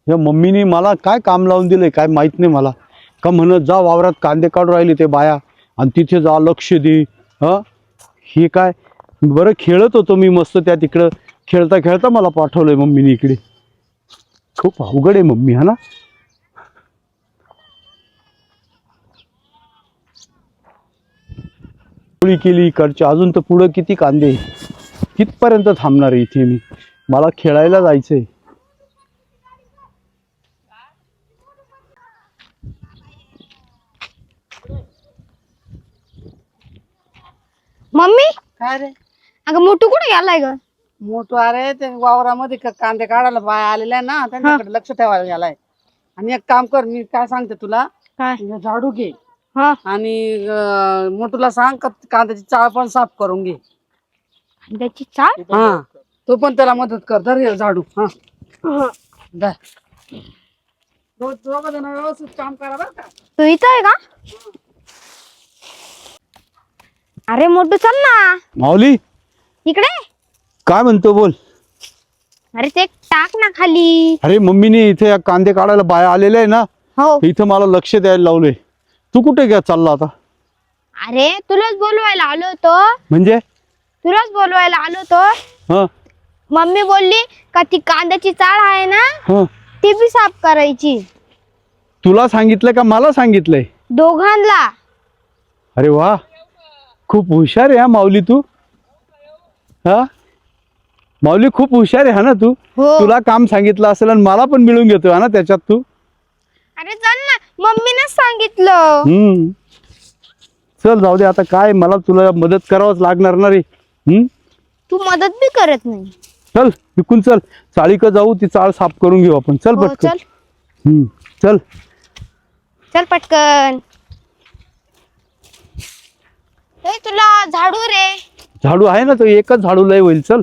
या मम्मीने मला काय काम लावून दिलंय काय माहित नाही मला. का म्हणत जा वावरात कांदे काढून राहिले ते बाया आणि तिथे जा लक्ष दे. हे काय बरं खेळत होतो मी मस्त त्या तिकडं खेळता खेळता मला पाठवलंय मम्मीने इकडे. खूप अवघड आहे मम्मी हा ना. पोळी केली इकडची अजून तर पुढं किती कांदे कितपर्यंत थांबणार आहे इथे मी. मला खेळायला जायचंय. मम्मी काय रे अगं मोठू कुठे गेलाय ग? मोठू अरे ते वावरामध्ये कांदे काढायला बाय आलेल्या ना त्यांच्याकडे लक्ष ठेवायला गेलाय. आणि एक काम कर मी काय सांगते तुला काय? हे झाडू घे हा आणि मोठूला सांग का कांद्याची चाळ पण साफ करून घे. त्याची चाळ? हा तू पण त्याला मदत कर. धर हे झाडू. हा धर. दोघं जण व्यवस्थित काम करा बरं का. तू इथं आहे का? अरे मोठू चल ना माऊली इकडे. काय म्हणतो बोल. अरे ते टाक ना खाली. अरे मम्मीने इथे कांदे काढायला बाया आलेल्या आहे ना. हो इथं मला लक्ष द्यायला लावलंय. तू कुठे घ्या चालला आता? अरे तुलाच बोलवायला आलो होतो. म्हणजे तुलाच बोलवायला आलो होतो. हा मम्मी बोलली का ती कांद्याची चाळ आहे ना हा ती बी साफ करायची. तुला सांगितलंय का मला सांगितलंय? दोघांना. अरे वा खूप हुशार आहे हा माऊली तू. हा माऊली खूप हुशार आहे हा ना तू. हो. तुला काम सांगितलं असेल आणि मला पण मिळून घेतोय हा ना त्याच्यात तू. अरे चल ना मम्मीनेच सांगितलं. चल जाऊ दे आता काय मला तुला मदत करावंच लागणार ना रे. तू मदत बी करत नाही. चल विकून चल चाळीक जाऊ ती चाळ साफ करून घेऊ आपण. चल हो, पटकन. चल चल चल पटकन. तुला झाडू रे. झाडू आहे ना तो एकच झाडू लय होईल. चल